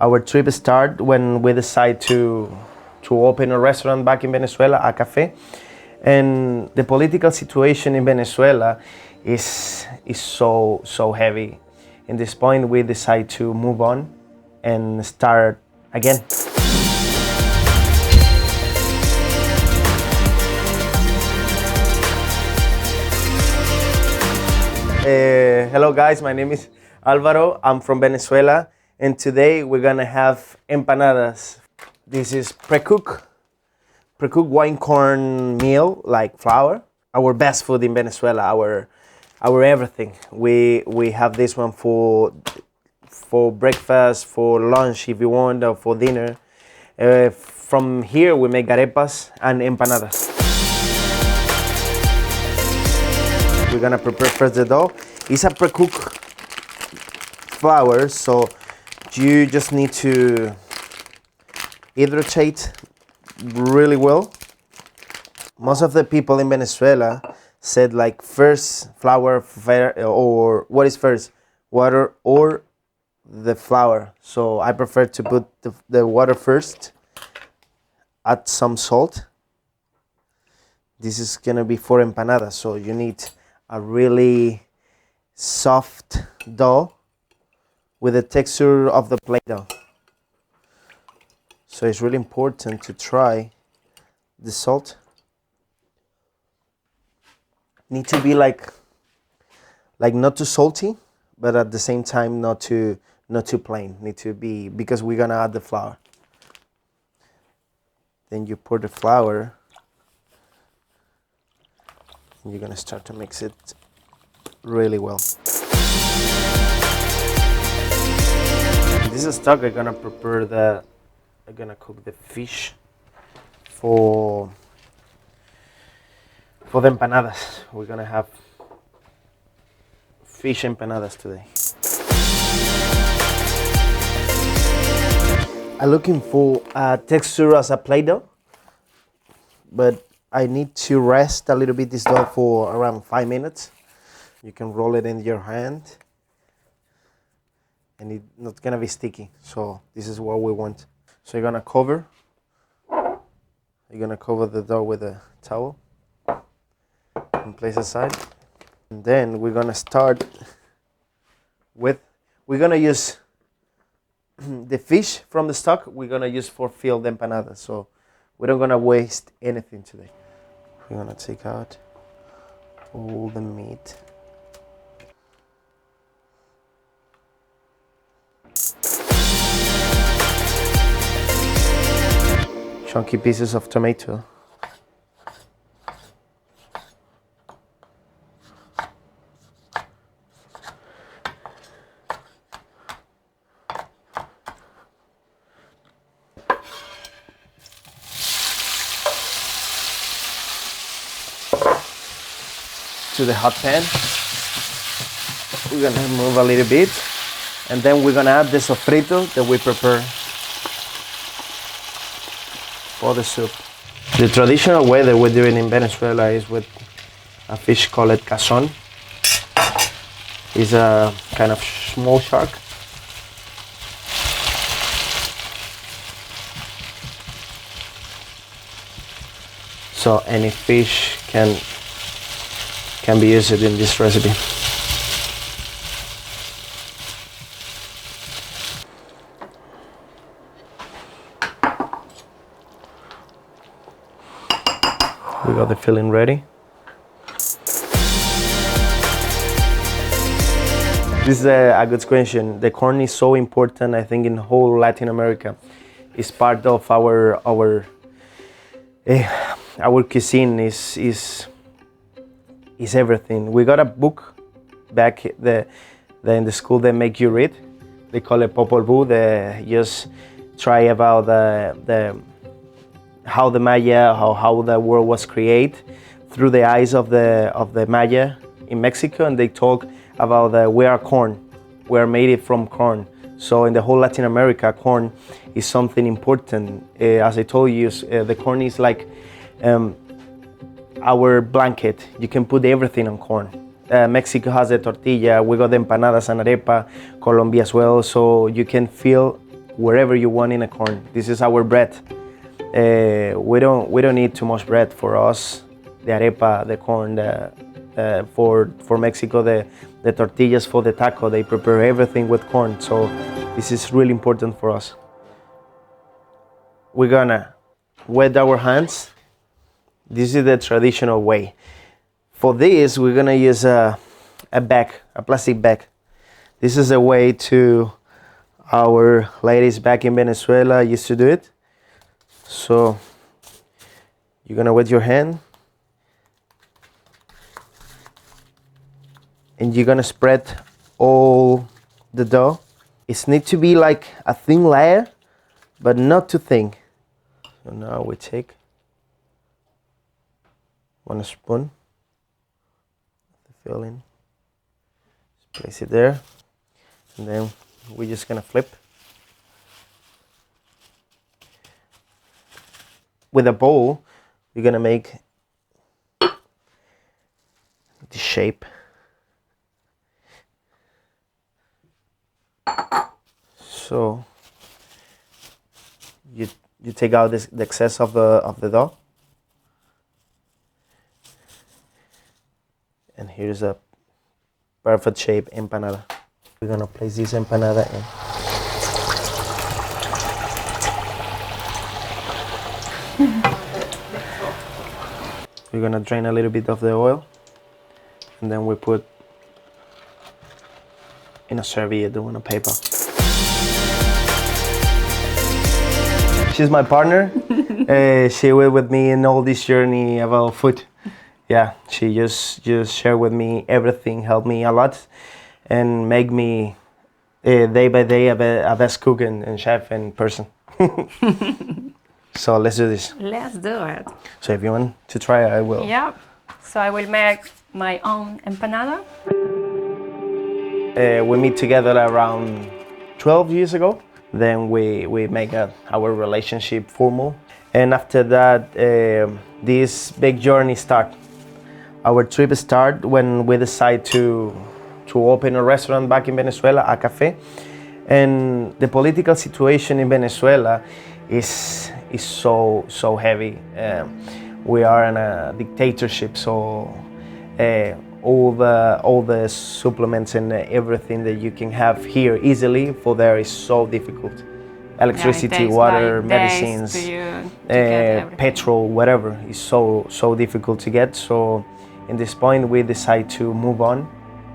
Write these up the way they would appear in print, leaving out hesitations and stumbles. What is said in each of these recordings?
Our trip started when we decided to open a restaurant back in Venezuela, a cafe. And the political situation in Venezuela is so heavy. In this point, we decided to move on and start again. Hello guys, my name is Alvaro. I'm from Venezuela, and today we're gonna have empanadas. This is pre-cooked wine corn meal, like flour. Our best food in Venezuela, our everything. We have this one for breakfast, for lunch if you want, or for dinner. From here we make arepas and empanadas. We're gonna prepare first the dough. It's a pre-cooked flour, so you just need to hydrate really well. Most of the people in Venezuela said like first flour or what is first, water or the flour. So I prefer to put the water first, add some salt. This is gonna be for empanadas, so you need a really soft dough with the texture of the Play-Doh. So it's really important to try the salt. Need to be like not too salty, but at the same time not too plain. Need to be, because we're gonna add the flour. Then you pour the flour. You're gonna start to mix it really well. This is stock. I'm gonna prepare I'm gonna cook the fish for the empanadas. We're gonna have fish empanadas today. I'm looking for a texture as a Play-Doh, but I need to rest a little bit this dough for around 5 minutes. You can roll it in your hand and it's not gonna be sticky. So this is what we want. So you're gonna cover the dough with a towel and place aside. And then we're gonna start with, we're gonna use the fish from the stock, we're gonna use for filled empanadas. So we're not gonna waste anything today. We're gonna take out all the meat. Chunky pieces of tomato. To the hot pan. We're gonna move a little bit, and then we're gonna add the sofrito that we prepare for the soup. The traditional way that we're doing in Venezuela is with a fish called cazón. It's a kind of small shark. So any fish can be used in this recipe. We got the filling ready. This is a good question. The corn is so important, I think, in whole Latin America. It's part of our cuisine. Is everything. We got a book back in the school they make you read. They call it Popol Vuh. They just try about how the Maya, how the world was created through the eyes of the Maya in Mexico, and they talk about we are corn. We are made from corn. So in the whole Latin America, corn is something important. As I told you, the corn is like our blanket. You can put everything on corn. Mexico has the tortilla, we got the empanadas and arepa, Colombia as well, so you can feel wherever you want in a corn. This is our bread. We don't need too much bread for us. The arepa, the corn, for Mexico, the tortillas for the taco, they prepare everything with corn. So this is really important for us. We're gonna wet our hands. This is the traditional way. For this, we're gonna use a bag, a plastic bag. This is a way to our ladies back in Venezuela used to do it. So you're gonna wet your hand and you're gonna spread all the dough. It needs to be like a thin layer, but not too thin. So now we take 1 spoon of the filling, just place it there, and then we're just gonna flip. With a bowl, we're gonna make the shape. So you take out the excess of the dough, and here's a perfect shape empanada. We're gonna place this empanada in. We're gonna drain a little bit of the oil, and then we put in a serviette on a paper. She's my partner. She was with me in all this journey about food. Yeah, she just shared with me everything, helped me a lot, and make me day by day a best cook and chef and person. So let's do this. Let's do it. So if you want to try it, I will. Yeah. So I will make my own empanada. We meet together around 12 years ago. Then we make our relationship formal. And after that, this big journey start. Our trip start when we decide to open a restaurant back in Venezuela, a cafe. And the political situation in Venezuela is so heavy. We are in a dictatorship, so all the supplements and everything that you can have here easily for there is so difficult. Electricity, water, medicines, petrol, whatever is so difficult to get. So in this point we decide to move on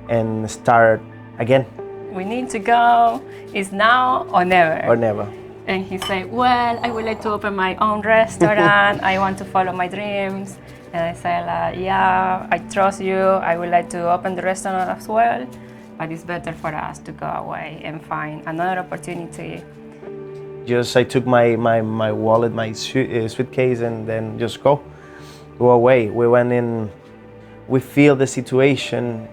and start again. We need to go. It's now or never. Or never. And he said, well, I would like to open my own restaurant. I want to follow my dreams. And I said, yeah, I trust you. I would like to open the restaurant as well. But it's better for us to go away and find another opportunity. Just I took my wallet, my suitcase, and then just go away. We went in. We feel the situation.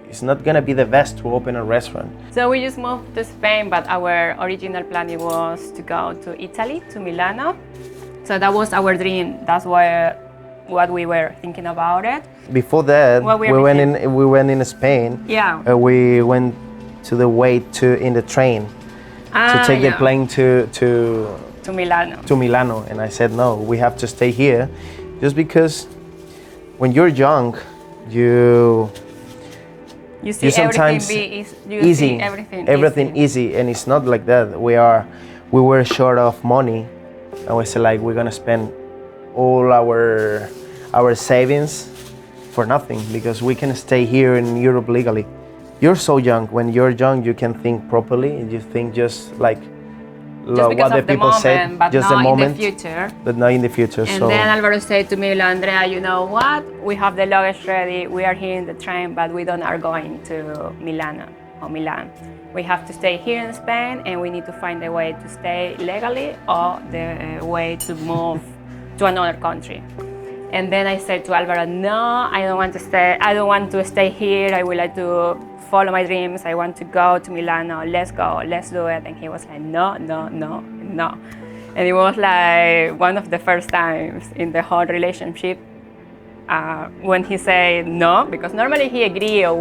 It's not gonna be the best to open a restaurant. So we just moved to Spain, but our original plan was to go to Italy, to Milano. So that was our dream. That's what we were thinking about it. Before that, we went in Spain. Yeah. We went to the wait in the train to take the plane to Milano. To Milano, and I said no, we have to stay here, just because when you're young, you see sometimes everything everything easy, and it's not like that. We were short of money, and we said like we're gonna spend all our savings for nothing, because we can stay here in Europe legally. You're so young. When you're young, you can think properly, and you think just like what the people said, but just not the moment, in the future. But not in the future. And then Alvaro said to me, Andrea, you know what? We have the luggage ready. We are here in the train, but we don't are going to Milano or Milan. We have to stay here in Spain, and we need to find a way to stay legally or the way to move to another country. And then I said to Alvaro, no, I don't want to stay. I don't want to stay here. I would like to follow my dreams. I want to go to Milano. Let's go. Let's do it. And he was like, no, no, no, no. And it was like one of the first times in the whole relationship when he said no, because normally he agreed or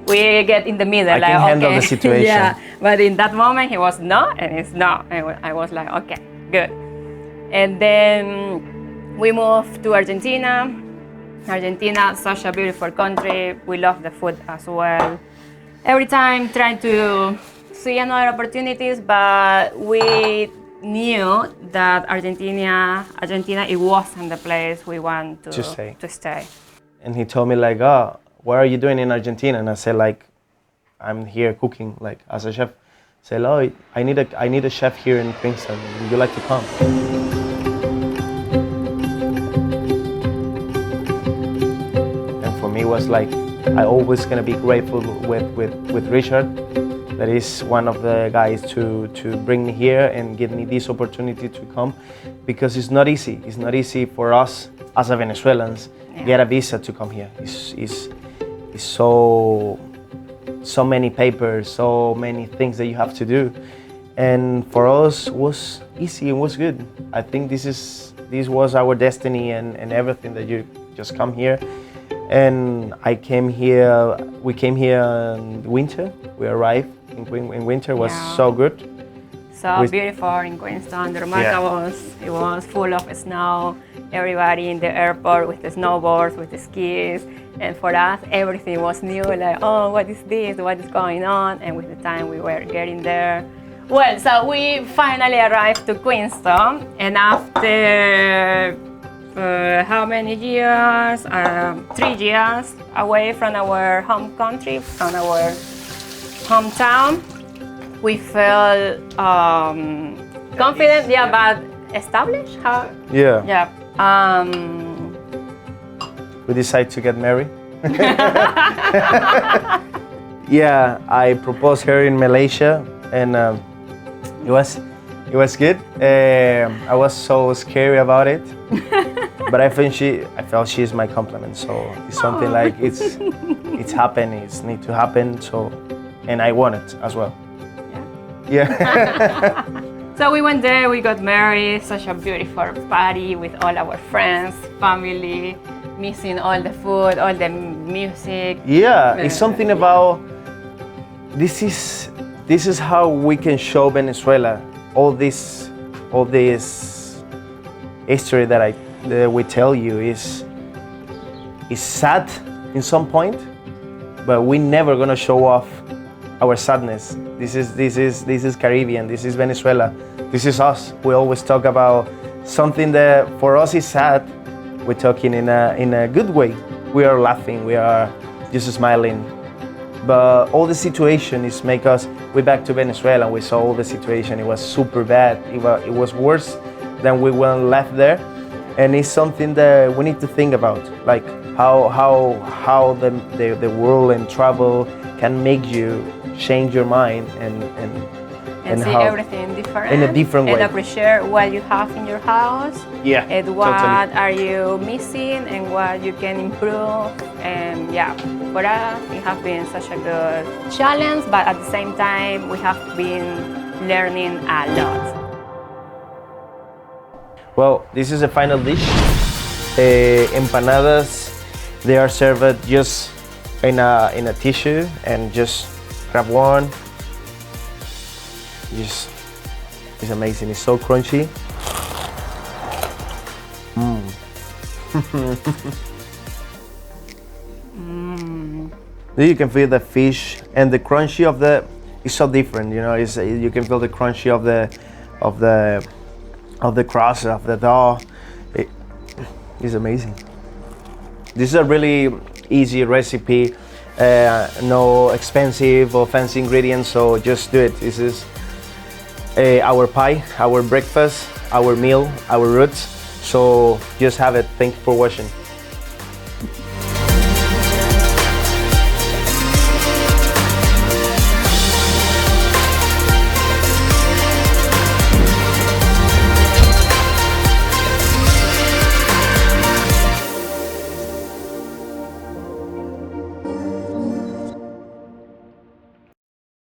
we get in the middle. I like, can handle okay. the situation. Yeah, but in that moment he was no, and it's no. And I was like, okay, good. And then we moved to Argentina. Argentina, such a beautiful country. We love the food as well. Every time trying to see another opportunities, but we knew that Argentina, it wasn't the place we want to stay. And he told me like, oh, what are you doing in Argentina? And I said like, I'm here cooking like as a chef. I said, oh, I need a chef here in Princeton. Would you like to come? And for me, it was like, I always gonna be grateful with Richard. That is one of the guys to bring me here and give me this opportunity to come, because it's not easy. It's not easy for us as a Venezuelans get a visa to come here. It's so many papers, so many things that you have to do, and for us it was easy and was good. I think this was our destiny and everything, that you just come here. And we came here in winter. We arrived in winter. It was so good. So beautiful in Queenstown. The remark it was full of snow. Everybody in the airport with the snowboards, with the skis. And for us, everything was new. Like, oh, what is this? What is going on? And with the time we were getting there. Well, so we finally arrived to Queenstown. And after how many years? 3 years away from our home country, from our hometown. We felt confident, but established. Yeah. We decided to get married. Yeah, I proposed her in Malaysia, and it was good. I was so scary about it, but I felt she is my compliment. So it's something like it's happened. It's need to happen. So, and I want it as well. Yeah. So we went there, we got married, such a beautiful party with all our friends, family, missing all the food, all the music. Yeah, it's something about, this is how we can show Venezuela, all this history that we tell you is sad in some point, but we're never gonna show off our sadness. This is Caribbean. This is Venezuela. This is us. We always talk about something that for us is sad. We're talking in a good way. We are laughing. We are just smiling. But all the situation is make us. We're back to Venezuela. And we saw all the situation. It was super bad. It was worse than we when left there. And it's something that we need to think about, like how the world and travel can make you change your mind and see how, everything different in a different way, and appreciate what you have in your house, and what totally. are you missing and what you can improve. And for us it has been such a good challenge, but at the same time we have been learning a lot. Well, this is the final dish. Empanadas, they are served just in a tissue, and just grab one. It's amazing. It's so crunchy. You can feel the fish and the crunchy of the. It's so different, you know. You can feel the crunchy of the crust of the dough. It's amazing. This is a really easy recipe. No expensive or fancy ingredients, so just do it. This is our pie, our breakfast, our meal, our roots. So just have it. Thank you for watching.